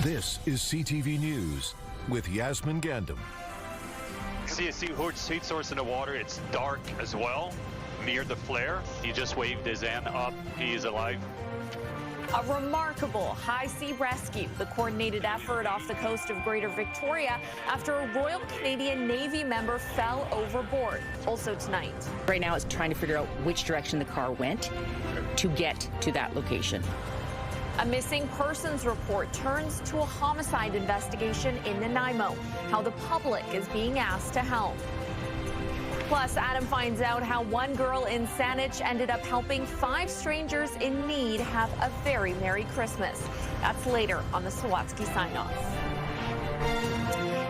This is CTV News with Yasmin Gandam. See a heat source in the water. It's dark as well, near the flare. He just waved his hand up. He is alive. A remarkable high-sea rescue, the coordinated effort off the coast of Greater Victoria after a Royal Canadian Navy member fell overboard. Also tonight. Right now it's trying to figure out which direction the car went to get to that location. A missing persons report turns to a homicide investigation in Nanaimo. How the public is being asked to help. Plus, Adam finds out how one girl in Saanich ended up helping 5 strangers in need have a very Merry Christmas. That's later on the Sawatsky sign-off.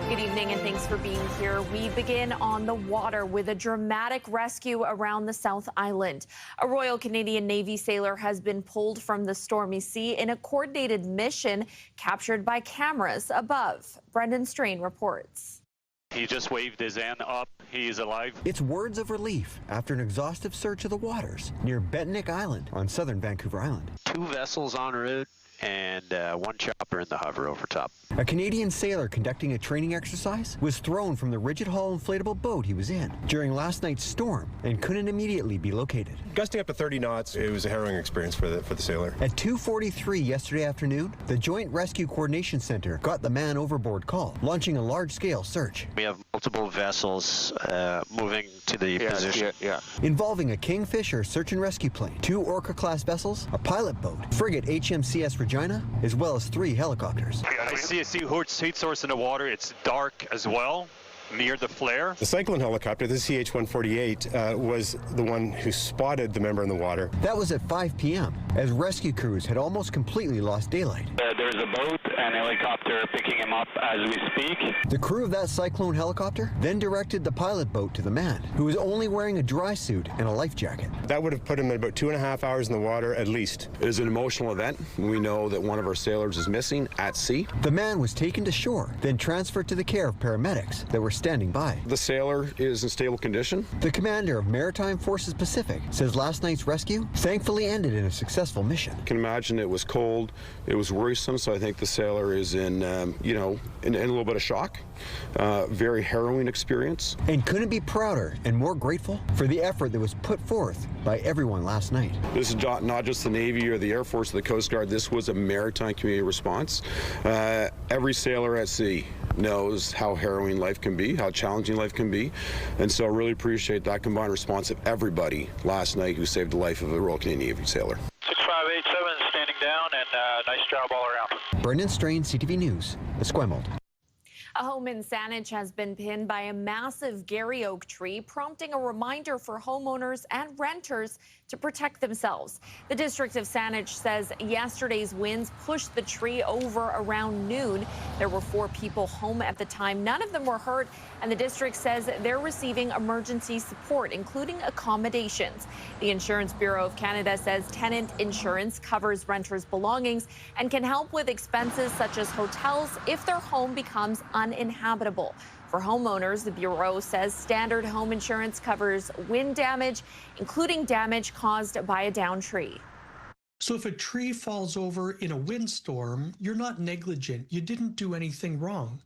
Good evening and thanks for being here. We begin on the water with a dramatic rescue around the South Island. A Royal Canadian Navy sailor has been pulled from the stormy sea in a coordinated mission captured by cameras above. Brendan Strain reports. He just waved his hand up. He is alive. It's words of relief after an exhaustive search of the waters near Bentnick Island on Southern Vancouver Island. 2 vessels en route and 1 chopper in the hover over top. A Canadian sailor conducting a training exercise was thrown from the rigid hull inflatable boat he was in during last night's storm and couldn't immediately be located. Gusting up to 30 knots, it was a harrowing experience for the sailor. At 2:43 yesterday afternoon, the Joint Rescue Coordination Center got the man overboard call, launching a large-scale search. We have multiple vessels moving to the position. Involving a Kingfisher search and rescue plane, 2 Orca-class vessels, a pilot boat, frigate HMCS Regina, as well as 3 helicopters. I see a heat source in the water. It's dark as well, near the flare. The cyclone helicopter, the CH-148, was the one who spotted the member in the water. That was at 5 p.m., as rescue crews had almost completely lost daylight. There's a boat and a helicopter picking him up as we speak. The crew of that cyclone helicopter then directed the pilot boat to the man, who was only wearing a dry suit and a life jacket. That would have put him at about 2.5 hours in the water at least. It is an emotional event. We know that one of our sailors is missing at sea. The man was taken to shore, then transferred to the care of paramedics that were standing by. The sailor is in stable condition. The commander of Maritime Forces Pacific says last night's rescue thankfully ended in a successful mission. You can imagine it was cold, it was worrisome, so I think the sailor is in a little bit of shock. Very harrowing experience. And couldn't be prouder and more grateful for the effort that was put forth by everyone last night. This is not just the Navy or the Air Force or the Coast Guard. This was a maritime community response. Every sailor at sea knows how harrowing life can be, how challenging life can be, and so I really appreciate that combined response of everybody last night who saved the life of a Royal Canadian Navy sailor. 6587 standing down and nice job all around. Brendan Strain, CTV News, Esquimalt. A home in Saanich has been pinned by a massive Gary oak tree, prompting a reminder for homeowners and renters to protect themselves. The district of Saanich says yesterday's winds pushed the tree over around noon. There were 4 people home at the time. None of them were hurt, and the district says they're receiving emergency support, including accommodations. The Insurance Bureau of Canada says tenant insurance covers renters' belongings and can help with expenses such as hotels if their home becomes uninhabitable. For homeowners, the Bureau says standard home insurance covers wind damage, including damage caused by a downed tree. So if a tree falls over in a windstorm, you're not negligent. You didn't do anything wrong.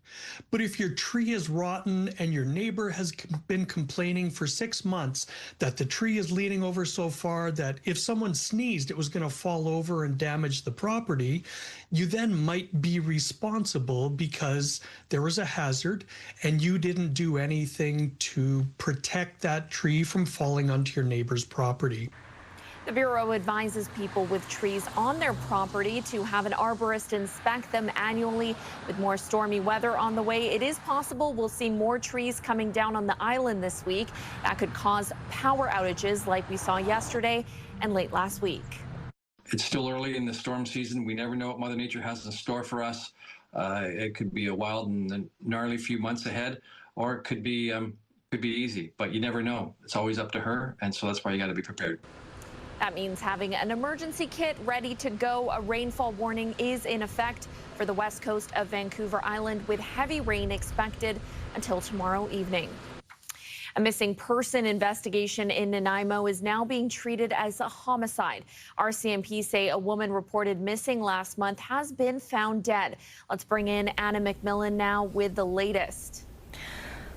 But if your tree is rotten and your neighbor has been complaining for 6 months that the tree is leaning over so far that if someone sneezed, it was going to fall over and damage the property, you then might be responsible because there was a hazard and you didn't do anything to protect that tree from falling onto your neighbor's property. The Bureau advises people with trees on their property to have an arborist inspect them annually. With more stormy weather on the way, it is possible we'll see more trees coming down on the island this week. That could cause power outages like we saw yesterday and late last week. It's still early in the storm season. We never know what Mother Nature has in store for us. It could be a wild and gnarly few months ahead, or it could be easy, but you never know. It's always up to her, and so that's why you got to be prepared. That means having an emergency kit ready to go. A rainfall warning is in effect for the west coast of Vancouver Island, with heavy rain expected until tomorrow evening. A missing person investigation in Nanaimo is now being treated as a homicide. RCMP say a woman reported missing last month has been found dead. Let's bring in Anna McMillan now with the latest.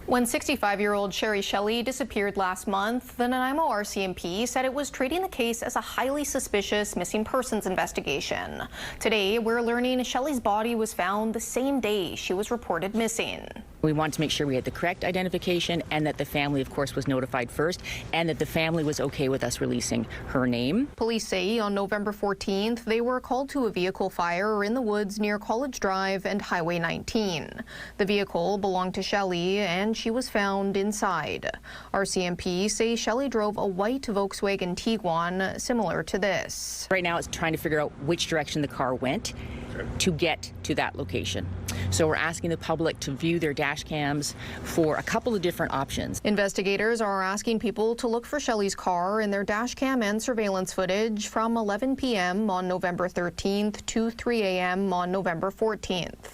When 65-year-old Sherry Shelley disappeared last month, the Nanaimo RCMP said it was treating the case as a highly suspicious missing persons investigation. Today, we're learning Shelley's body was found the same day she was reported missing. We wanted to make sure we had the correct identification and that the family, of course, was notified first and that the family was okay with us releasing her name. Police say on November 14th, they were called to a vehicle fire in the woods near College Drive and Highway 19. The vehicle belonged to Shelley and she was found inside. RCMP say Shelley drove a white Volkswagen Tiguan similar to this. Right now it's trying to figure out which direction the car went to get to that location. So we're asking the public to view their dash cams for a couple of different options. Investigators are asking people to look for Shelley's car in their dash cam and surveillance footage from 11 p.m. on November 13th to 3 a.m. on November 14th.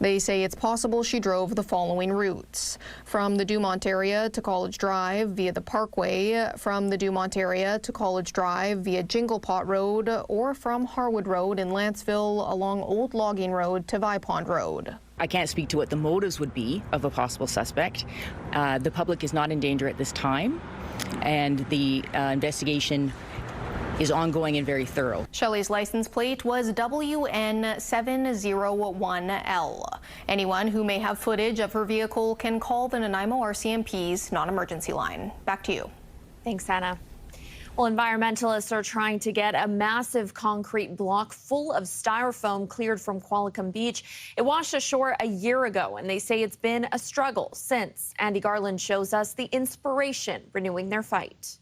They say it's possible she drove the following routes: from the Dumont area to College Drive via the Parkway, from the Dumont area to College Drive via Jinglepot Road, or from Harwood Road in Lanceville along Old Logging Road to Vipond Road. I can't speak to what the motives would be of a possible suspect. The public is not in danger at this time, and the investigation is ongoing and very thorough. Shelley's license plate was WN701L. Anyone who may have footage of her vehicle can call the Nanaimo RCMP's non-emergency line. Back to you. Thanks, Anna. Well, environmentalists are trying to get a massive concrete block full of styrofoam cleared from Qualicum Beach. It washed ashore a year ago, and they say it's been a struggle since. Andy Garland shows us the inspiration renewing their fight.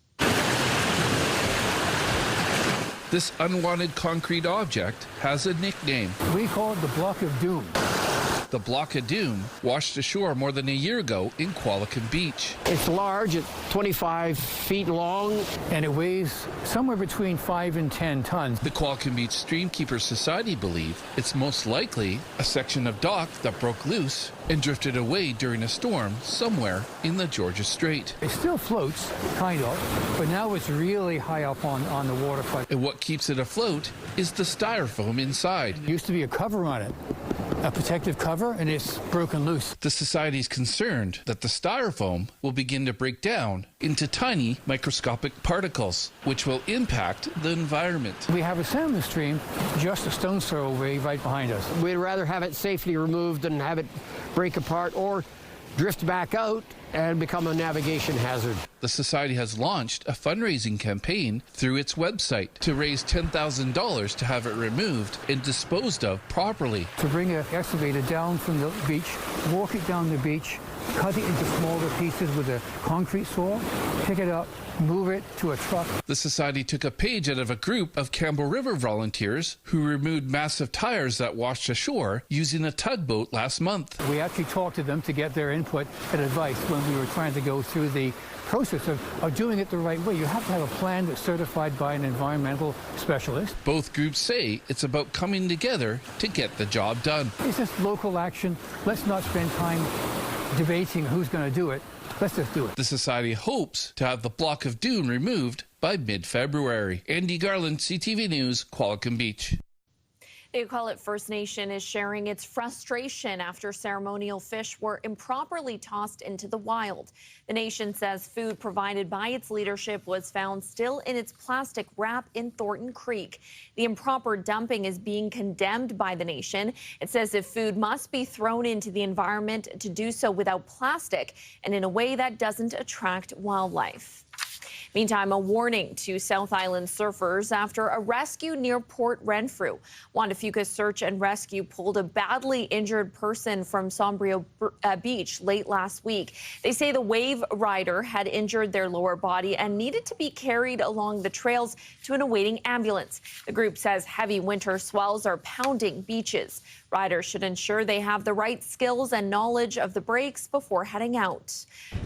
This unwanted concrete object has a nickname. We call it the Block of Doom. The Block of Doom washed ashore more than a year ago in Qualicum Beach. It's large, it's 25 feet long, and it weighs somewhere between 5 and 10 tons. The Qualicum Beach Streamkeepers Society believe it's most likely a section of dock that broke loose and drifted away during a storm somewhere in the Georgia Strait. It still floats, kind of, but now it's really high up on the waterfront. And what keeps it afloat is the styrofoam inside. There used to be a cover on it, a protective cover, and it's broken loose. The Society's concerned that the styrofoam will begin to break down into tiny microscopic particles, which will impact the environment. We have a salmon stream just a stone's throw away right behind us. We'd rather have it safely removed than have it break apart or drift back out and become a navigation hazard. The Society has launched a fundraising campaign through its website to raise $10,000 to have it removed and disposed of properly. To bring an excavator down from the beach, walk it down the beach, cut it into smaller pieces with a concrete saw, pick it up, move it to a truck. The Society took a page out of a group of Campbell River volunteers who removed massive tires that washed ashore using a tugboat last month. We actually talked to them to get their input and advice when we were trying to go through the process of doing it the right way. You have to have a plan that's certified by an environmental specialist. Both groups say it's about coming together to get the job done. It's just local action. Let's not spend time debating who's going to do it. Let's just do it. The Society hopes to have the Block of Doom removed by mid-February. Andy Garland, CTV News, Qualicum Beach. The Iqaluit First Nation is sharing its frustration after ceremonial fish were improperly tossed into the wild. The nation says food provided by its leadership was found still in its plastic wrap in Thornton Creek. The improper dumping is being condemned by the nation. It says if food must be thrown into the environment, to do so without plastic and in a way that doesn't attract wildlife. Meantime, a warning to South Island surfers after a rescue near Port Renfrew. Juan de Fuca Search and Rescue pulled a badly injured person from Sombrio Beach late last week. They say the wave rider had injured their lower body and needed to be carried along the trails to an awaiting ambulance. The group says heavy winter swells are pounding beaches. Riders should ensure they have the right skills and knowledge of the breaks before heading out.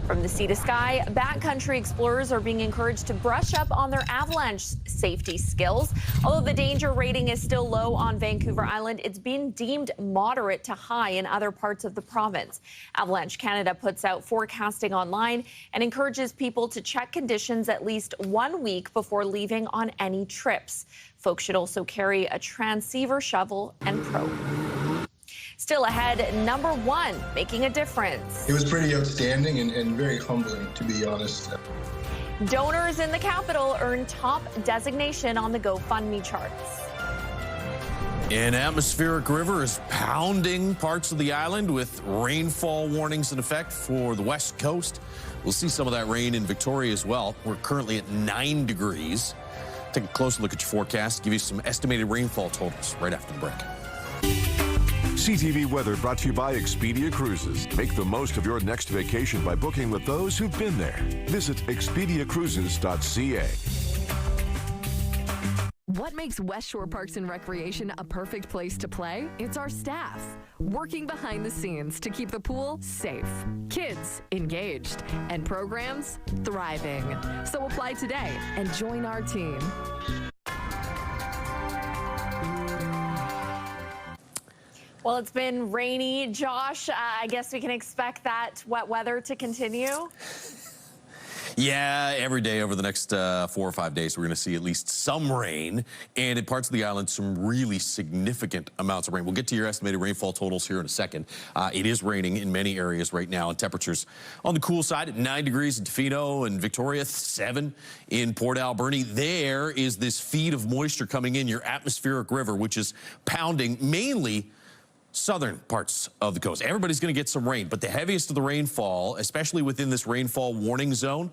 From the sea to sky, backcountry explorers are being being encouraged to brush up on their avalanche safety skills. Although the danger rating is still low on Vancouver Island, it's been deemed moderate to high in other parts of the province. Avalanche Canada puts out forecasting online and encourages people to check conditions at least 1 week before leaving on any trips. Folks should also carry a transceiver, shovel, and probe. Still ahead, number 1, making a difference. It was pretty outstanding and very humbling, to be honest. Donors in the capital earn top designation on the GoFundMe charts. An atmospheric river is pounding parts of the island with rainfall warnings in effect for the west coast. We'll see some of that rain in Victoria as well. We're currently at 9 degrees. Take a closer look at your forecast, give you some estimated rainfall totals right after the break. CTV weather brought to you by Expedia Cruises. Make the most of your next vacation by booking with those who've been there. Visit expediacruises.ca. What makes West Shore Parks and Recreation a perfect place to play? It's our staff, working behind the scenes to keep the pool safe, kids engaged, and programs thriving. So apply today and join our team. Well, it's been rainy. Josh, I guess we can expect that wet weather to continue? Yeah, every day over the next 4 or 5 days, we're going to see at least some rain, and in parts of the island, some really significant amounts of rain. We'll get to your estimated rainfall totals here in a second. It is raining in many areas right now, and temperatures on the cool side at 9 degrees in Tofino and Victoria, 7 in Port Alberni. There is this feed of moisture coming in, your atmospheric river, which is pounding mainly southern parts of the coast. Everybody's going to get some rain, but the heaviest of the rainfall, especially within this rainfall warning zone,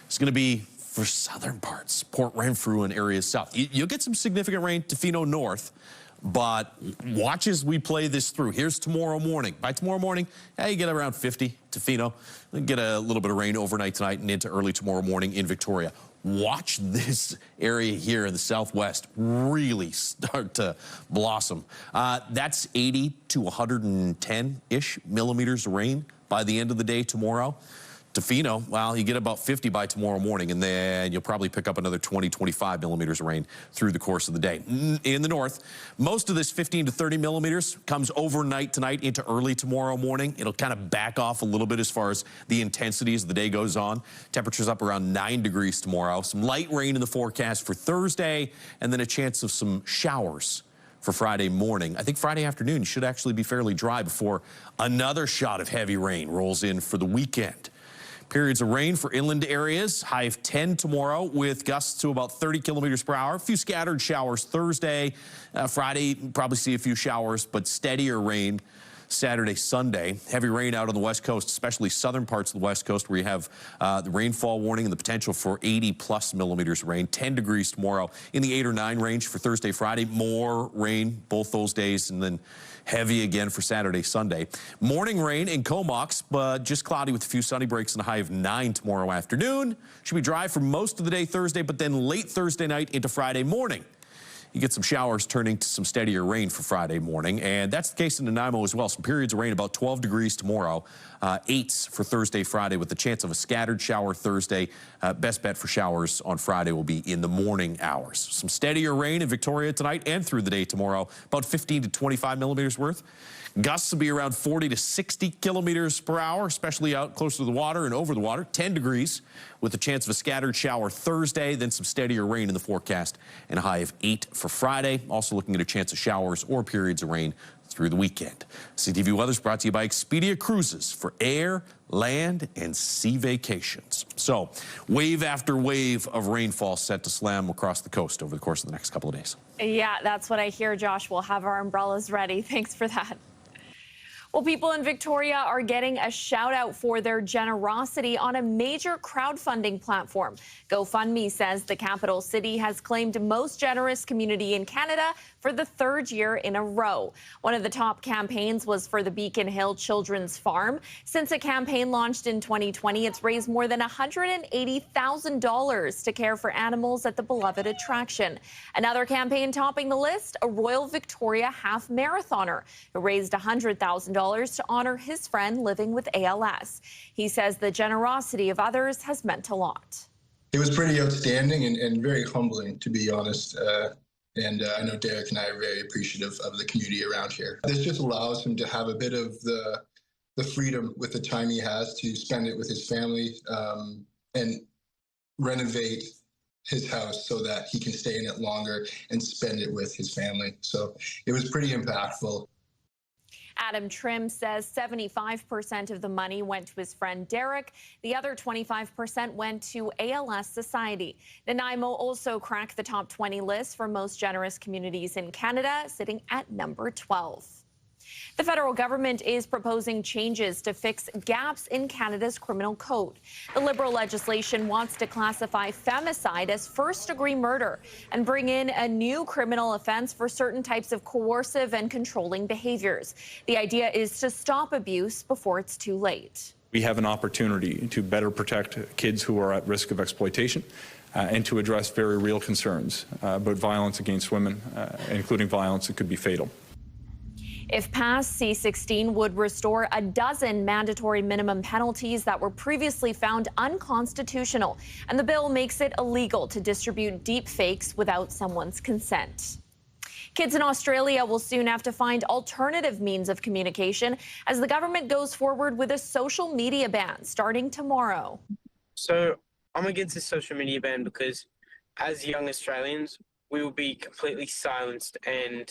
is going to be for southern parts, Port Renfrew and areas south. You'll get some significant rain to Tofino north, but watch as we play this through. Here's tomorrow morning. By tomorrow morning, you get around 50 to Tofino. Get a little bit of rain overnight tonight and into early tomorrow morning in Victoria. Watch this area here in the southwest really start to blossom. That's 80 to 110-ish millimeters of rain by the end of the day tomorrow. Tofino, well, you get about 50 by tomorrow morning, and then you'll probably pick up another 20, 25 millimeters of rain through the course of the day. In the north, most of this 15 to 30 millimeters comes overnight tonight into early tomorrow morning. It'll kind of back off a little bit as far as the intensity as the day goes on. Temperatures up around 9 degrees tomorrow. Some light rain in the forecast for Thursday, and then a chance of some showers for Friday morning. I think Friday afternoon should actually be fairly dry before another shot of heavy rain rolls in for the weekend. Periods of rain for inland areas, high of 10 tomorrow with gusts to about 30 kilometers per hour. A few scattered showers Thursday. Friday, probably see a few showers, but steadier rain Saturday, Sunday. Heavy rain out on the west coast, especially southern parts of the west coast where you have the rainfall warning and the potential for 80-plus millimeters of rain. 10 degrees tomorrow in the 8 or 9 range for Thursday, Friday. More rain both those days, and then heavy again for Saturday, Sunday. Morning rain in Comox, but just cloudy with a few sunny breaks and a high of 9 tomorrow afternoon. Should be dry for most of the day Thursday, but then late Thursday night into Friday morning. You get some showers turning to some steadier rain for Friday morning, and that's the case in Nanaimo as well. Some periods of rain, about 12 degrees tomorrow, 8s for Thursday, Friday, with the chance of a scattered shower Thursday. Best bet for showers on Friday will be in the morning hours. Some steadier rain in Victoria tonight and through the day tomorrow, about 15 to 25 millimeters worth. Gusts will be around 40 to 60 kilometers per hour, especially out close to the water and over the water. 10 degrees with a chance of a scattered shower Thursday, then some steadier rain in the forecast and a high of 8 for Friday. Also looking at a chance of showers or periods of rain through the weekend. CTV Weather is brought to you by Expedia Cruises for air, land, and sea vacations. So wave after wave of rainfall set to slam across the coast over the course of the next couple of days. Yeah, that's what I hear, Josh. We'll have our umbrellas ready. Thanks for that. Well, people in Victoria are getting a shout out for their generosity on a major crowdfunding platform. GoFundMe says the capital city has claimed most generous community in Canada for the 3rd year in a row. One of the top campaigns was for the Beacon Hill Children's Farm. Since the campaign launched in 2020, it's raised more than $180,000 to care for animals at the beloved attraction. Another campaign topping the list, a Royal Victoria half marathoner who raised $100,000 to honor his friend living with ALS. He says the generosity of others has meant a lot. It was pretty outstanding and very humbling, to be honest. And I know Derek and I are very appreciative of the community around here. This just allows him to have a bit of the freedom with the time he has to spend it with his family and renovate his house so that he can stay in it longer and spend it with his family. So it was pretty impactful. Adam Trim says 75% of the money went to his friend Derek. The other 25% went to ALS Society. Nanaimo also cracked the top 20 list for most generous communities in Canada, sitting at number 12. The federal government is proposing changes to fix gaps in Canada's criminal code. The Liberal legislation wants to classify femicide as first-degree murder and bring in a new criminal offense for certain types of coercive and controlling behaviors. The idea is to stop abuse before it's too late. We have an opportunity to better protect kids who are at risk of exploitation and to address very real concerns about violence against women, including violence that could be fatal. If passed, C-16 would restore a dozen mandatory minimum penalties that were previously found unconstitutional, and the bill makes it illegal to distribute deep fakes without someone's consent. Kids in Australia will soon have to find alternative means of communication as the government goes forward with a social media ban starting tomorrow. So I'm against the social media ban because as young Australians, we will be completely silenced and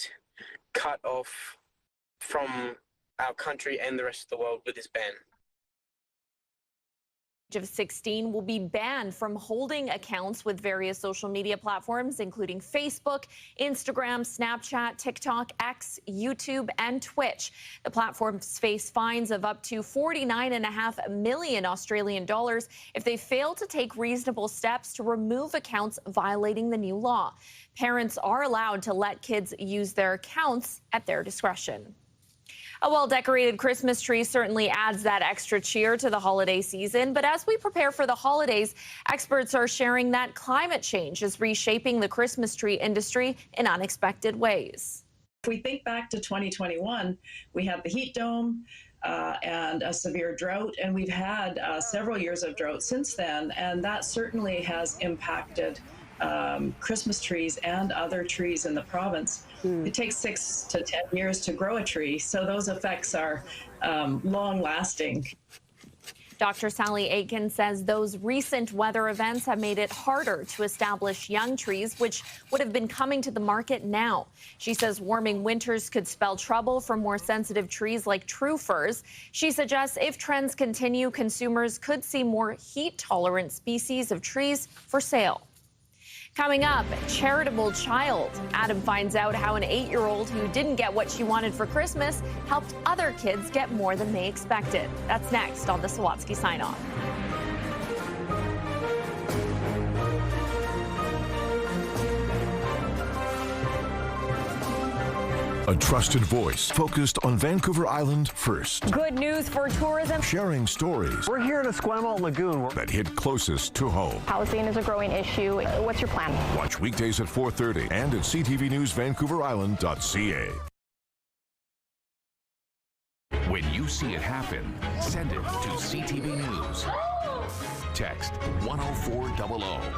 cut off from our country and the rest of the world with this ban. Of 16 will be banned from holding accounts with various social media platforms, including Facebook, Instagram, Snapchat, TikTok, X, YouTube, and Twitch. The platforms face fines of up to 49.5 million Australian dollars if they fail to take reasonable steps to remove accounts violating the new law. Parents are allowed to let kids use their accounts at their discretion. A well-decorated Christmas tree certainly adds that extra cheer to the holiday season. But as we prepare for the holidays, experts are sharing that climate change is reshaping the Christmas tree industry in unexpected ways. If we think back to 2021, we had the heat dome and a severe drought, and we've had several years of drought since then, and that certainly has impacted Christmas trees and other trees in the province. It takes 6 to 10 years to grow a tree, so those effects are long-lasting. Dr. Sally Aiken says those recent weather events have made it harder to establish young trees, which would have been coming to the market now. She says warming winters could spell trouble for more sensitive trees like true firs. She suggests if trends continue, consumers could see more heat-tolerant species of trees for sale. Coming up, charitable child. Adam finds out how an 8-year-old who didn't get what she wanted for Christmas helped other kids get more than they expected. That's next on the Sawatsky Sign-Off. A trusted voice focused on Vancouver Island first. Good news for tourism. Sharing stories. We're here at Esquimalt Lagoon that hit closest to home. Housing is a growing issue. What's your plan? Watch weekdays at 4:30 and at CTV News Vancouver Island.ca. When you see it happen, send it to CTV News. Text 10400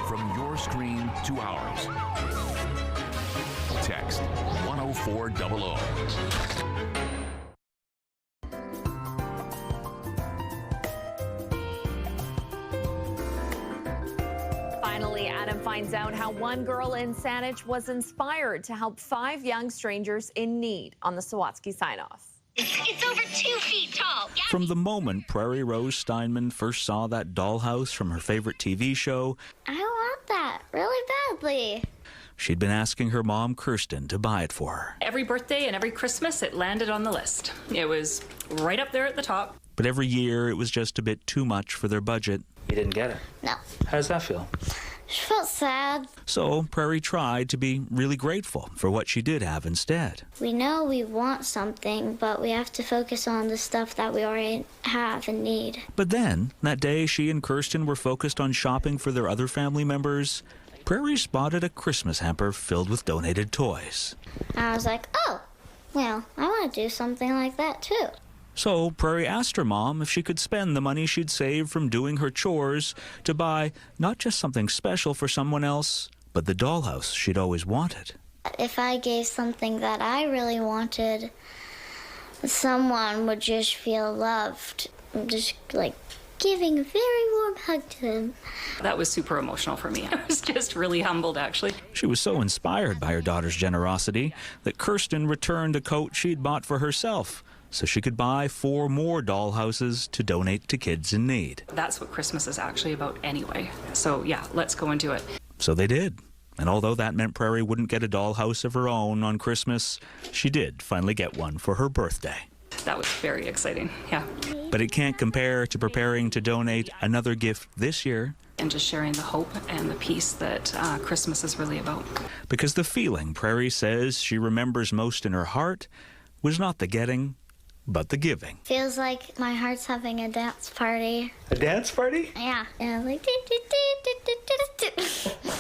from your screen to ours. Text 10400. Finally, Adam finds out how one girl in Saanich was inspired to help 5 young strangers in need on the Sawatsky Sign-Off. It's over 2 feet tall. From the moment Prairie Rose Steinman first saw that dollhouse from her favorite TV show, I want that really badly. she'd been asking her mom, Kirsten, to buy it for her. Every birthday and every Christmas, it landed on the list. It was right up there at the top. But every year, it was just a bit too much for their budget. You didn't get it? No. How does that feel? She felt sad. So Prairie tried to be really grateful for what she did have instead. We know we want something, but we have to focus on the stuff that we already have and need. But then, that day she and Kirsten were focused on shopping for their other family members, Prairie spotted a Christmas hamper filled with donated toys. I was like, oh, well, I want to do something like that too. So Prairie asked her mom if she could spend the money she'd saved from doing her chores to buy not just something special for someone else, but the dollhouse she'd always wanted. If I gave something that I really wanted, someone would just feel loved. Just like giving a very warm hug to them. That was super emotional for me. I was just really humbled, actually. She was so inspired by her daughter's generosity that Kirsten returned a coat she'd bought for herself so she could buy 4 more dollhouses to donate to kids in need. That's what Christmas is actually about anyway. So yeah, let's go and do it. So they did. And although that meant Prairie wouldn't get a dollhouse of her own on Christmas, she did finally get one for her birthday. That was very exciting, yeah. But it can't compare to preparing to donate another gift this year. And just sharing the hope and the peace that Christmas is really about. Because the feeling Prairie says she remembers most in her heart was not the getting, but the giving. Feels like my heart's having a dance party. A dance party? Yeah. And like.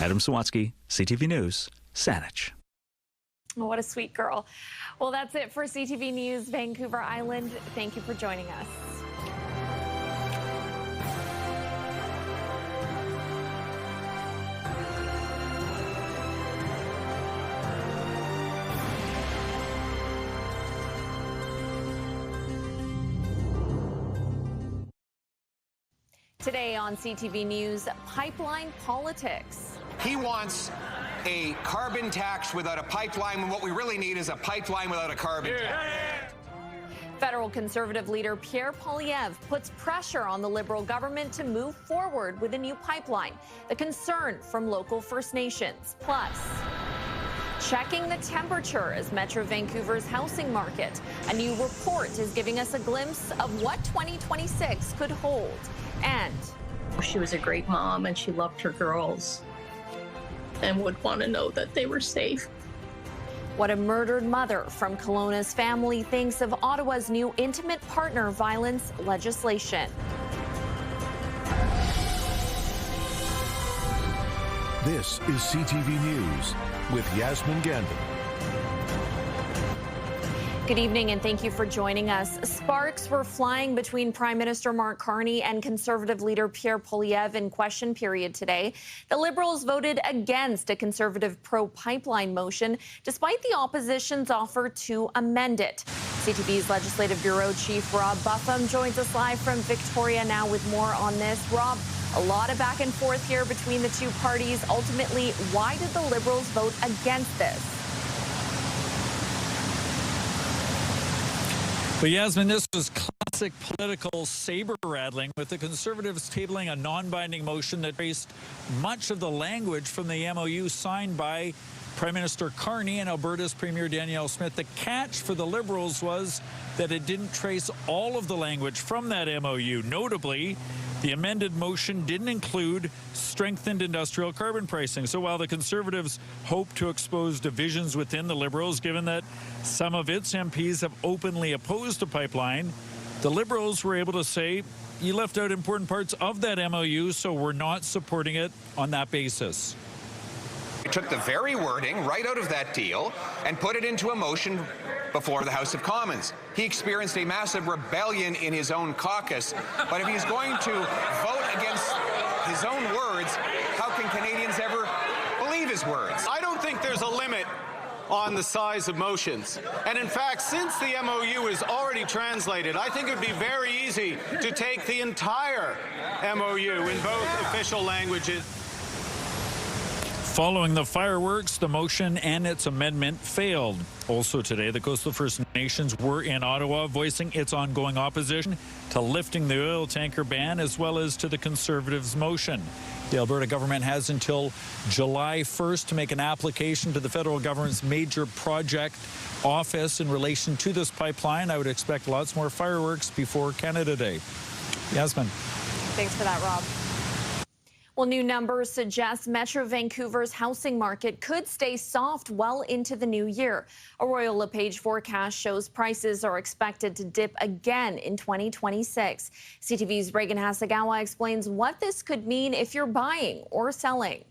Adam Sawatsky, CTV News, Saanich. Oh, what a sweet girl. Well, that's it for CTV News Vancouver Island. Thank you for joining us. Today on CTV News, pipeline politics. He wants a carbon tax without a pipeline, when what we really need is a pipeline without a carbon tax. Federal Conservative leader Pierre Poilievre puts pressure on the Liberal government to move forward with a new pipeline. The concern from local First Nations. Plus, checking the temperature as Metro Vancouver's housing market. A new report is giving us a glimpse of what 2026 could hold. And she was a great mom and she loved her girls and would want to know that they were safe. What a murdered mother from Kelowna's family thinks of Ottawa's new intimate partner violence legislation. This is CTV News with Yasmin Gandhi. Good evening and thank you for joining us. Sparks were flying between Prime Minister Mark Carney and Conservative leader Pierre Poilievre in question period today. The Liberals voted against a Conservative pro-pipeline motion despite the opposition's offer to amend it. CTV's Legislative Bureau Chief Rob Buffum joins us live from Victoria now with more on this. Rob, a lot of back and forth here between the two parties. Ultimately, why did the Liberals vote against this? Well, Yasmin, this was classic political saber-rattling, with the Conservatives tabling a non-binding motion that traced much of the language from the MOU signed by Prime Minister Carney and Alberta's Premier Danielle Smith. The catch for the Liberals was that it didn't trace all of the language from that MOU. Notably, the amended motion didn't include strengthened industrial carbon pricing. So while the Conservatives hope to expose divisions within the Liberals, given that some of its MPs have openly opposed a pipeline, the Liberals were able to say, you left out important parts of that MOU, so we're not supporting it on that basis. We took the very wording right out of that deal and put it into a motion before the House of Commons. He experienced a massive rebellion in his own caucus, but if he's going to vote against his own words, how can Canadians ever believe his words? I don't think there's a limit on the size of motions. And in fact, since the MOU is already translated, I think it would be very easy to take the entire MOU in both official languages. Following the fireworks, the motion and its amendment failed. Also today, the Coastal First Nations were in Ottawa voicing its ongoing opposition to lifting the oil tanker ban, as well as to the Conservatives' motion. The Alberta government has until July 1st to make an application to the federal government's major project office in relation to this pipeline. I would expect lots more fireworks before Canada Day. Yasmin. Thanks for that, Rob. Well, new numbers suggest Metro Vancouver's housing market could stay soft well into the new year. A Royal LePage forecast shows prices are expected to dip again in 2026. CTV's Reagan Hasegawa explains what this could mean if you're buying or selling.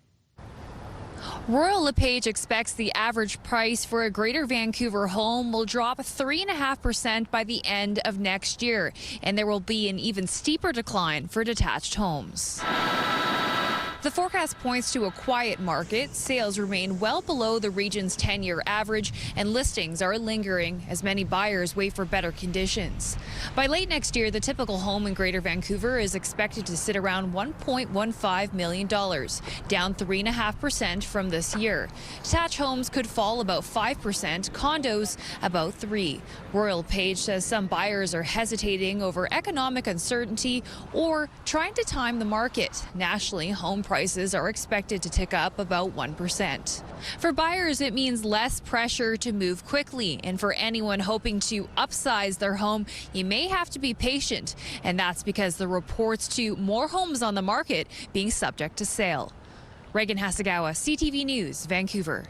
Royal LePage expects the average price for a Greater Vancouver home will drop 3.5% by the end of next year, and there will be an even steeper decline for detached homes. The forecast points to a quiet market. Sales remain well below the region's 10-year average, and listings are lingering as many buyers wait for better conditions. By late next year, the typical home in Greater Vancouver is expected to sit around $1.15 million, down 3.5% from this year. Detached homes could fall about 5%, condos about 3%. Royal LePage says some buyers are hesitating over economic uncertainty or trying to time the market. Nationally, home prices are expected to tick up about 1%. For buyers, it means less pressure to move quickly. And for anyone hoping to upsize their home, you may have to be patient. And that's because the reports to more homes on the market being subject to sale. Reagan Hasegawa, CTV News, Vancouver.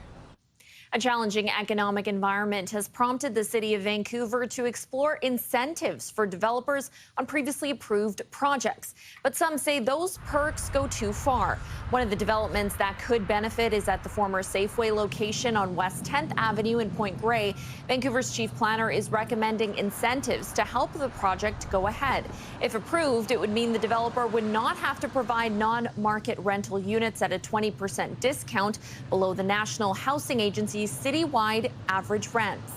A challenging economic environment has prompted the City of Vancouver to explore incentives for developers on previously approved projects. But some say those perks go too far. One of the developments that could benefit is at the former Safeway location on West 10th Avenue in Point Grey. Vancouver's chief planner is recommending incentives to help the project go ahead. If approved, it would mean the developer would not have to provide non-market rental units at a 20% discount below the National Housing Agency's citywide average rents.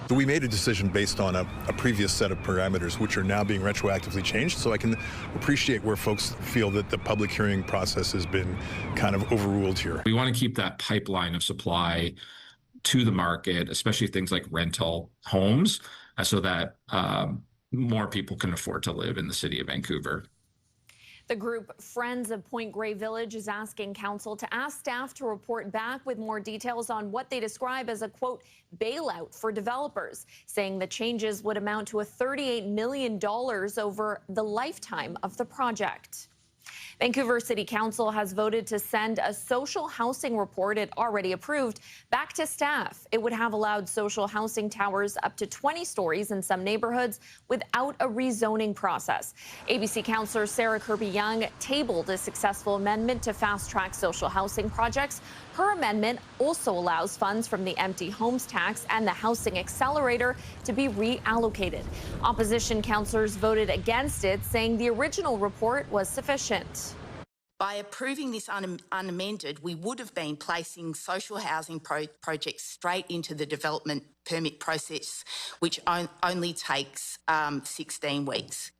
So we made a decision based on a previous set of parameters, which are now being retroactively changed. So I can appreciate where folks feel that the public hearing process has been kind of overruled here. We want to keep that pipeline of supply to the market, especially things like rental homes, so that more people can afford to live in the city of Vancouver. The group Friends of Point Grey Village is asking council to ask staff to report back with more details on what they describe as a, quote, bailout for developers, saying the changes would amount to $38 million over the lifetime of the project. Vancouver City Council has voted to send a social housing report it already approved back to staff. It would have allowed social housing towers up to 20 stories in some neighborhoods without a rezoning process. ABC Councillor Sarah Kirby-Young tabled a successful amendment to fast-track social housing projects. Her amendment also allows funds from the empty homes tax and the housing accelerator to be reallocated. Opposition councillors voted against it, saying the original report was sufficient. By approving this unamended, we would have been placing social housing projects straight into the development permit process, which only takes 16 weeks.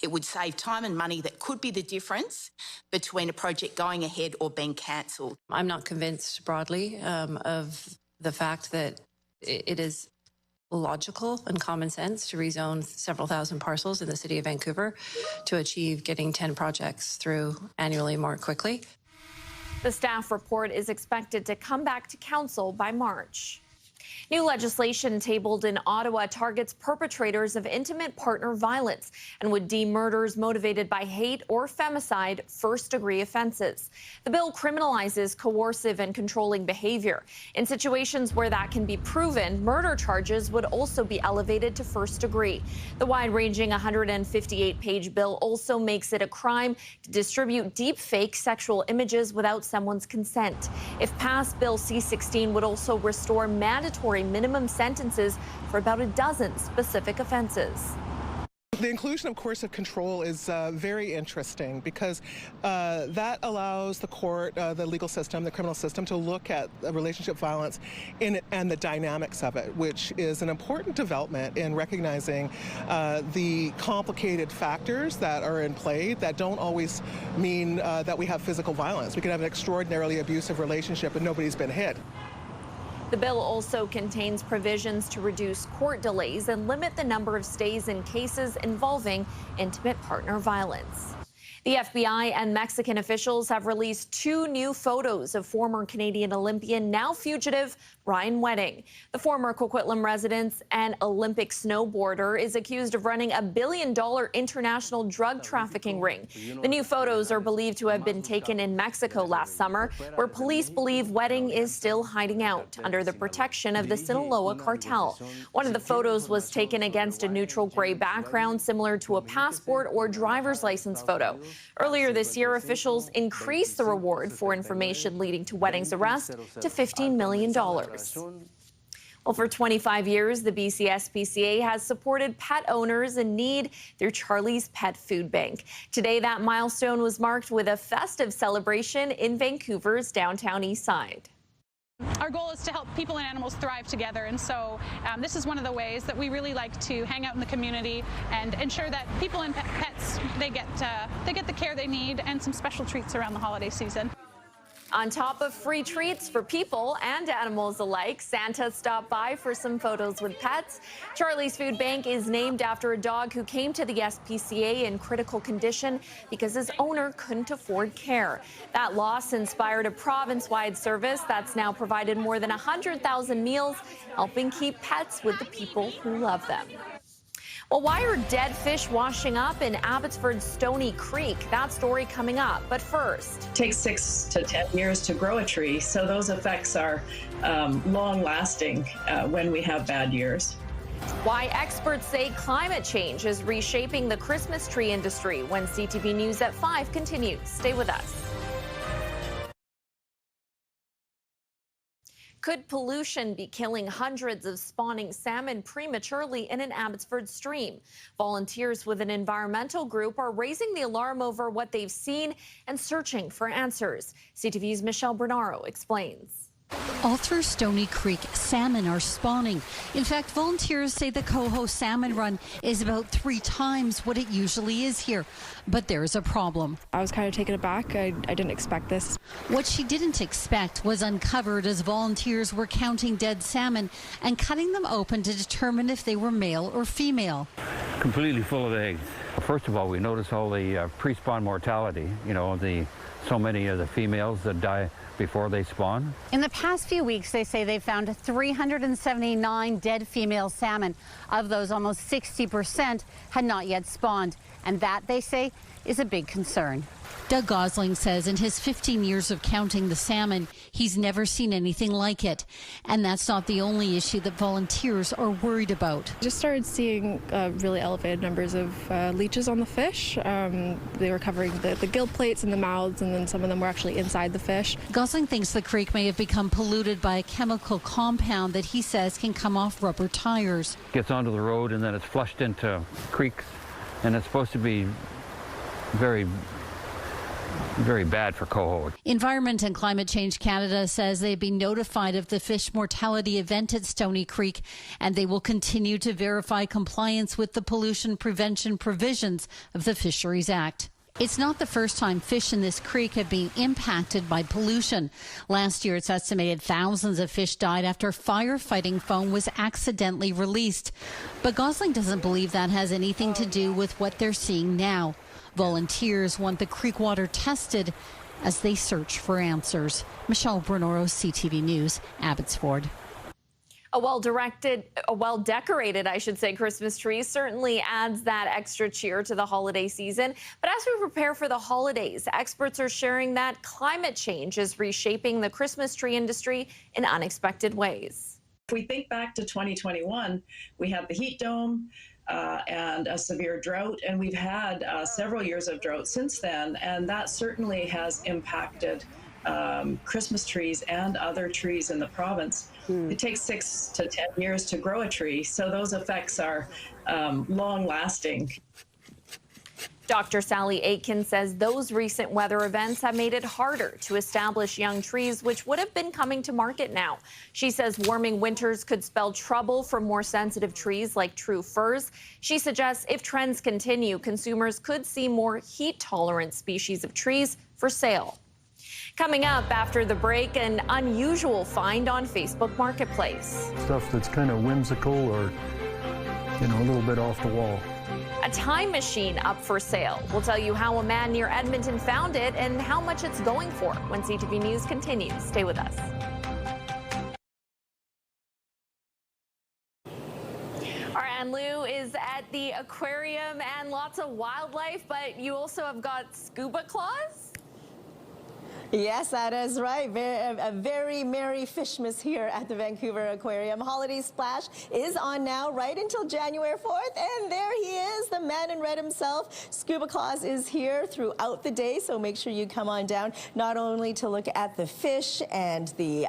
It would save time and money that could be the difference between a project going ahead or being cancelled. I'm not convinced broadly of the fact that it is logical and common sense to rezone several thousand parcels in the city of Vancouver to achieve getting 10 projects through annually more quickly. The staff report is expected to come back to council by March. New legislation tabled in Ottawa targets perpetrators of intimate partner violence and would deem murders motivated by hate or femicide first-degree offenses. The bill criminalizes coercive and controlling behavior. In situations where that can be proven, murder charges would also be elevated to first degree. The wide-ranging 158-page bill also makes it a crime to distribute deep-fake sexual images without someone's consent. If passed, Bill C-16 would also restore mandatory minimum sentences for about a dozen specific offenses. The inclusion of coercive control is very interesting because that allows the court, the legal system, the criminal system to look at relationship violence and the dynamics of it, which is an important development in recognizing the complicated factors that are in play that don't always mean that we have physical violence. We can have an extraordinarily abusive relationship and nobody's been hit. The bill also contains provisions to reduce court delays and limit the number of stays in cases involving intimate partner violence. The FBI and Mexican officials have released 2 new photos of former Canadian Olympian, now fugitive, Ryan Wedding. The former Coquitlam resident and Olympic snowboarder is accused of running a $1 billion international drug trafficking ring. The new photos are believed to have been taken in Mexico last summer, where police believe Wedding is still hiding out under the protection of the Sinaloa cartel. One of the photos was taken against a neutral gray background, similar to a passport or driver's license photo. Earlier this year, officials increased the reward for information leading to weddings arrest to $15 million. Well, for 25 years, the BC SPCA has supported pet owners in need through Charlie's Pet Food Bank. Today, that milestone was marked with a festive celebration in Vancouver's downtown east side. Our goal is to help people and animals thrive together, and so this is one of the ways that we really like to hang out in the community and ensure that people and pets, they get the care they need and some special treats around the holiday season. On top of free treats for people and animals alike, Santa stopped by for some photos with pets. Charlie's Food Bank is named after a dog who came to the SPCA in critical condition because his owner couldn't afford care. That loss inspired a province-wide service that's now provided more than 100,000 meals, helping keep pets with the people who love them. Well, why are dead fish washing up in Abbotsford's Stony Creek? That story coming up. But first, it takes 6 to 10 years to grow a tree, so those effects are long-lasting when we have bad years. Why experts say climate change is reshaping the Christmas tree industry when CTV News at 5 continues. Stay with us. Could pollution be killing hundreds of spawning salmon prematurely in an Abbotsford stream? Volunteers with an environmental group are raising the alarm over what they've seen and searching for answers. CTV's Michelle Bernaro explains. All through Stony Creek, salmon are spawning. In fact, volunteers say the Coho salmon run is about 3 times what it usually is here. But there's a problem. I was kind of taken aback. I didn't expect this. What she didn't expect was uncovered as volunteers were counting dead salmon and cutting them open to determine if they were male or female. Completely full of eggs. First of all, we notice all the pre-spawn mortality. You know, so many of the females that die before they spawn. In the past few weeks, they say they found 379 dead female salmon. Of those, almost 60% had not yet spawned. And that, they say, is a big concern. Doug Gosling says in his 15 years of counting the salmon, he's never seen anything like it. And that's not the only issue that volunteers are worried about. Just started seeing really elevated numbers of leeches on the fish. They were covering the gill plates and the mouths, and then some of them were actually inside the fish. Gosling thinks the creek may have become polluted by a chemical compound that he says can come off rubber tires. Gets onto the road and then it's flushed into creeks, and it's supposed to be very bad for coho. Environment and Climate Change Canada says they've been notified of the fish mortality event at Stony Creek, and they will continue to verify compliance with the pollution prevention provisions of the Fisheries Act. It's not the first time fish in this creek have been impacted by pollution. Last year, it's estimated thousands of fish died after firefighting foam was accidentally released. But Gosling doesn't believe that has anything to do with what they're seeing now. Volunteers want the creek water tested as they search for answers. Michelle Bernaro, CTV News, Abbotsford. A well-decorated, I should say, Christmas tree certainly adds that extra cheer to the holiday season. But as we prepare for the holidays, experts are sharing that climate change is reshaping the Christmas tree industry in unexpected ways. If we think back to 2021, we had the heat dome and a severe drought, and we've had several years of drought since then, and that certainly has impacted Christmas trees and other trees in the province. It takes 6 to 10 years to grow a tree, so those effects are long-lasting. Dr. Sally Aitken says those recent weather events have made it harder to establish young trees, which would have been coming to market now. She says warming winters could spell trouble for more sensitive trees like true firs. She suggests if trends continue, consumers could see more heat-tolerant species of trees for sale. Coming up after the break, an unusual find on Facebook Marketplace. Stuff that's kind of whimsical or, a little bit off the wall. A time machine up for sale. We'll tell you how a man near Edmonton found it and how much it's going for when CTV News continues. Stay with us. Our Ann Lou is at the aquarium and lots of wildlife, but you also have got scuba claws? Yes, that is right. A very merry Fishmas here at the Vancouver Aquarium. Holiday Splash is on now right until January 4th, and there he is, the man in red himself. Scuba Claus is here throughout the day, so make sure you come on down, not only to look at the fish and the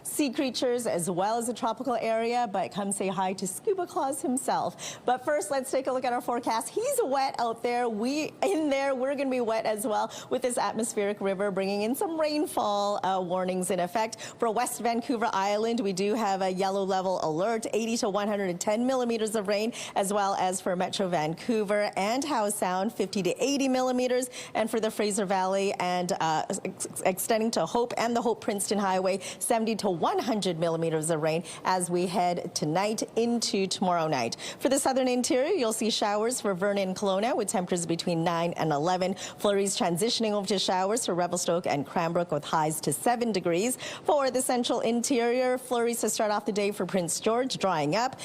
sea creatures as well as the tropical area, but come say hi to Scuba Claus himself. But first, let's take a look at our forecast. He's wet out there. We're going to be wet as well with this atmospheric river bringing in some rainfall warnings in effect. For West Vancouver Island, we do have a yellow level alert, 80 to 110 millimeters of rain, as well as for Metro Vancouver and Howe Sound, 50 to 80 millimeters. And for the Fraser Valley and extending to Hope and the Hope-Princeton Highway, 70 to 100 millimeters of rain as we head tonight into tomorrow night. For the southern interior, you'll see showers for Vernon and Kelowna with temperatures between 9 and 11. Flurries transitioning over to showers for Revelstoke and Cranbrook with highs to 7 degrees. For the central interior, flurries to start off the day for Prince George, drying up.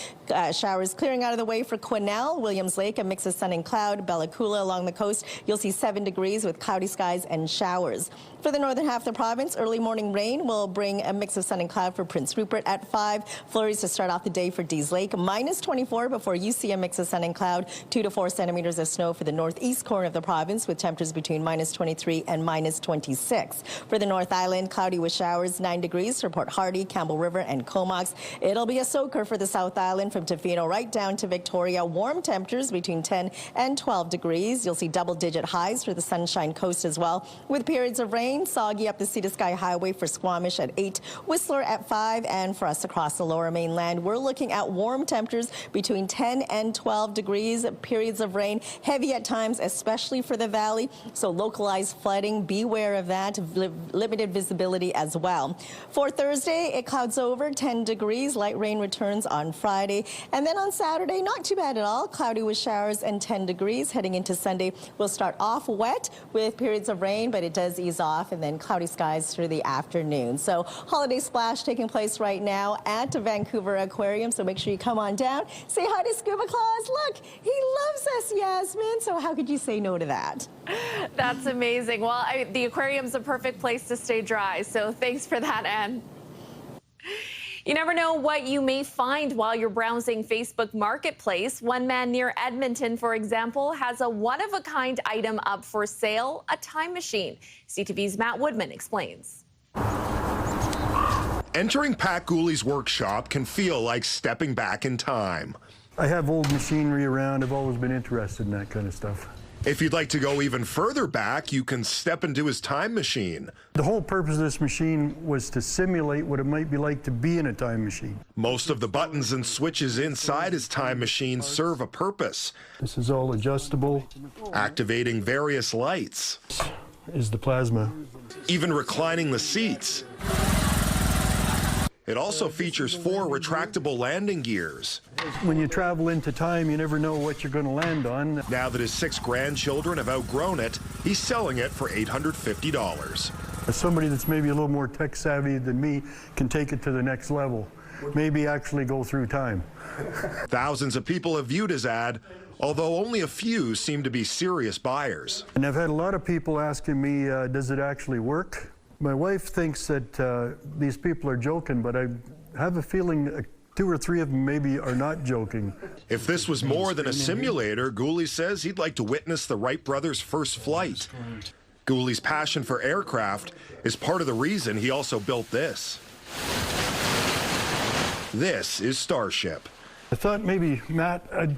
Showers clearing out of the way for Quesnel, Williams Lake, a mix of sun and cloud. Bella Coola along the coast, you'll see 7 degrees with cloudy skies and showers. For the northern half of the province, early morning rain will bring a mix of sun and cloud for Prince Rupert at 5. Flurries to start off the day for Dease Lake, minus 24 before you see a mix of sun and cloud. 2 to 4 centimeters of snow for the northeast corner of the province with temperatures between minus 23 and minus 26. For the North Island, cloudy with showers, 9 degrees for Port Hardy, Campbell River, and Comox. It'll be a soaker for the South Island from Tofino right down to Victoria. Warm temperatures between 10 and 12 degrees. You'll see double-digit highs for the Sunshine Coast as well, with periods of rain. Soggy up the Sea to Sky Highway for Squamish at 8, Whistler at 5, and for us across the Lower Mainland, we're looking at warm temperatures between 10 and 12 degrees. Periods of rain, heavy at times, especially for the valley. So localized flooding, beware of that. Limited visibility as well. For Thursday, it clouds over, 10 degrees. Light rain returns on Friday. And then on Saturday, not too bad at all. Cloudy with showers and 10 degrees. Heading into Sunday, we'll start off wet with periods of rain, but it does ease off, and then cloudy skies through the afternoon. So holiday splash taking place right now at Vancouver Aquarium. So make sure you come on down. Say hi to Scuba Claus. Look, he loves us, Yasmin. So how could you say no to that? That's amazing. Well, the aquarium's a perfect place to stay dry. So thanks for that, Anne. You never know what you may find while you're browsing Facebook Marketplace. One man near Edmonton, for example, has a one-of-a-kind item up for sale, a time machine. CTV's Matt Woodman explains. Entering Pat Gooley's workshop can feel like stepping back in time. I have old machinery around. I've always been interested in that kind of stuff. If you'd like to go even further back, you can step into his time machine. The whole purpose of this machine was to simulate what it might be like to be in a time machine. Most of the buttons and switches inside his time machine serve a purpose. This is all adjustable. Activating various lights. This is the plasma. Even reclining the seats. It also features 4 retractable landing gears. When you travel into time, you never know what you're going to land on. Now that his 6 grandchildren have outgrown it, he's selling it for $850. As somebody that's maybe a little more tech savvy than me can take it to the next level. Maybe actually go through time. Thousands of people have viewed his ad, although only a few seem to be serious buyers. And I've had a lot of people asking me, does it actually work? My wife thinks that these people are joking, but I have a feeling 2 or 3 of them maybe are not joking. If this was more than a simulator, Gooley says he'd like to witness the Wright brothers' first flight. Gooley's passion for aircraft is part of the reason he also built this. This is Starship. I thought maybe, Matt, I'd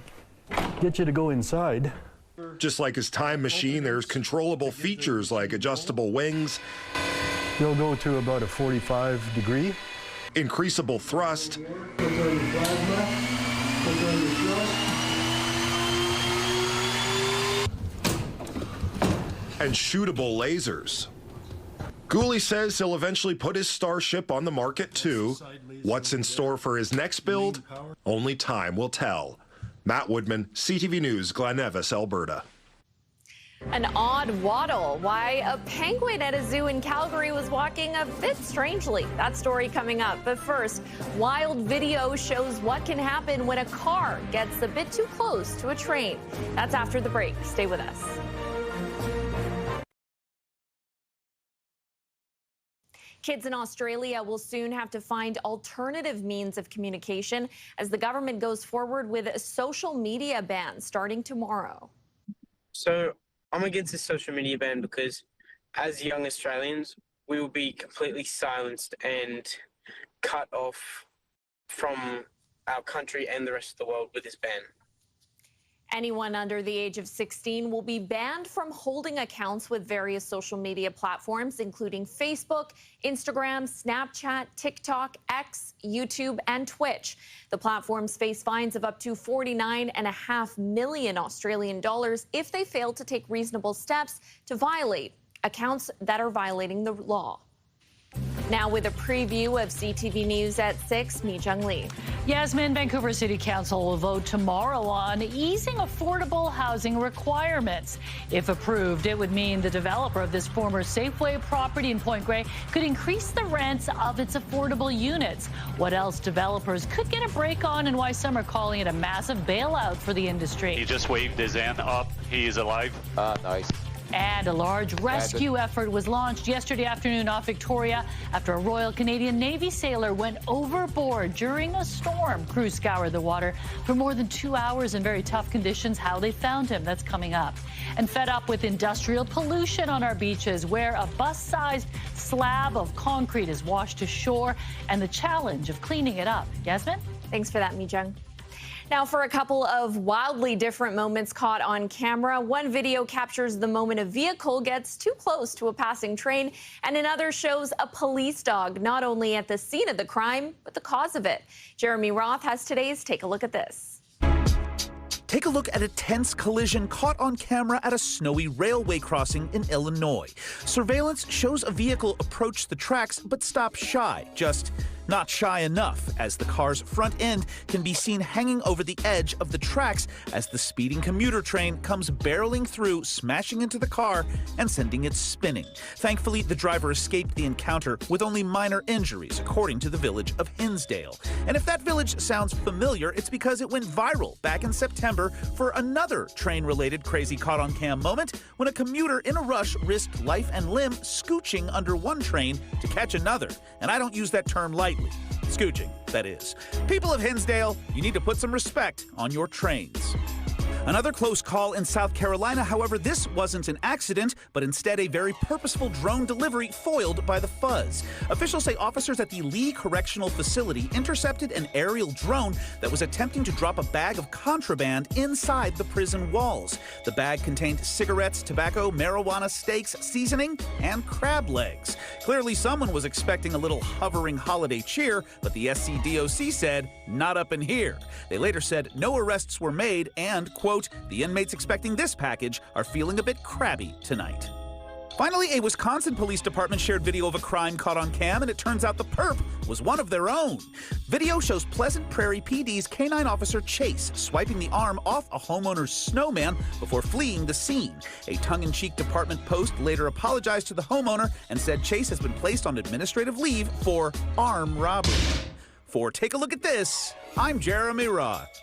get you to go inside. Just like his time machine, there's controllable features like adjustable wings. They'll go to about a 45 degree. Increasable thrust. And shootable lasers. Gooley says he'll eventually put his Starship on the market too. What's in store for his next build? Only time will tell. Matt Woodman, CTV News, Glen Nevis, Alberta. An odd waddle. Why a penguin at a zoo in Calgary was walking a bit strangely. That story coming up. But first, wild video shows what can happen when a car gets a bit too close to a train. That's after the break. Stay with us. Kids in Australia will soon have to find alternative means of communication as the government goes forward with a social media ban starting tomorrow. So I'm against this social media ban because as young Australians, we will be completely silenced and cut off from our country and the rest of the world with this ban. Anyone under the age of 16 will be banned from holding accounts with various social media platforms, including Facebook, Instagram, Snapchat, TikTok, X, YouTube, and Twitch. The platforms face fines of up to $49.5 million Australian dollars if they fail to take reasonable steps to violate accounts that are violating the law. Now with a preview of CTV News at 6, Mi Jung Lee. Yasmin, Vancouver City Council will vote tomorrow on easing affordable housing requirements. If approved, it would mean the developer of this former Safeway property in Point Grey could increase the rents of its affordable units. What else developers could get a break on and why some are calling it a massive bailout for the industry. He just waved his hand up. He is alive. Nice. And a large rescue effort was launched yesterday afternoon off Victoria after a Royal Canadian Navy sailor went overboard during a storm. Crews scoured the water for more than 2 hours in very tough conditions. How they found him, that's coming up. And fed up with industrial pollution on our beaches, where a bus-sized slab of concrete is washed ashore, and the challenge of cleaning it up. Yasmin? Thanks for that, Mi Jung. Now, for a couple of wildly different moments caught on camera. One video captures the moment a vehicle gets too close to a passing train, and another shows a police dog not only at the scene of the crime, but the cause of it. Jeremy Roth has today's Take a Look at This. Take a look at a tense collision caught on camera at a snowy railway crossing in Illinois. Surveillance shows a vehicle approach the tracks but stop shy, just not shy enough, as the car's front end can be seen hanging over the edge of the tracks as the speeding commuter train comes barreling through, smashing into the car and sending it spinning. Thankfully, the driver escaped the encounter with only minor injuries, according to the village of Hinsdale. And if that village sounds familiar, it's because it went viral back in September for another train-related crazy caught-on-cam moment when a commuter in a rush risked life and limb scooching under one train to catch another. And I don't use that term lightly. Scooching, that is. People of Hinsdale, you need to put some respect on your trains. Another close call in South Carolina. However, this wasn't an accident, but instead a very purposeful drone delivery foiled by the fuzz. Officials say officers at the Lee Correctional Facility intercepted an aerial drone that was attempting to drop a bag of contraband inside the prison walls. The bag contained cigarettes, tobacco, marijuana, steaks, seasoning, and crab legs. Clearly, someone was expecting a little hovering holiday cheer, but the SCDOC said, not up in here. They later said no arrests were made and, quote, the inmates expecting this package are feeling a bit crabby tonight. Finally, a Wisconsin police department shared video of a crime caught on cam, and it turns out the perp was one of their own. Video shows Pleasant Prairie PD's canine officer Chase swiping the arm off a homeowner's snowman before fleeing the scene. A tongue-in-cheek department post later apologized to the homeowner and said Chase has been placed on administrative leave for arm robbery. For Take a Look at This, I'm Jeremy Roth.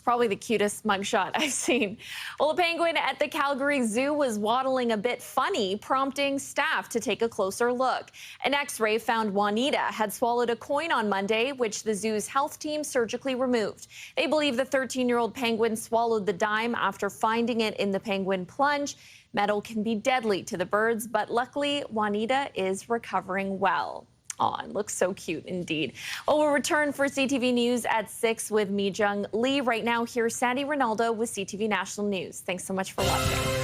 Probably the cutest mugshot I've seen. Well, a penguin at the Calgary Zoo was waddling a bit funny, prompting staff to take a closer look. An X-ray found Juanita had swallowed a coin on Monday, which the zoo's health team surgically removed. They believe the 13-year-old penguin swallowed the dime after finding it in the penguin plunge. Metal can be deadly to the birds, but luckily Juanita is recovering well. Aw, it looks so cute indeed. Well, we'll return for CTV News at 6 with Mi Jung Lee. Right now, here's Sandy Ronaldo with CTV National News. Thanks so much for watching.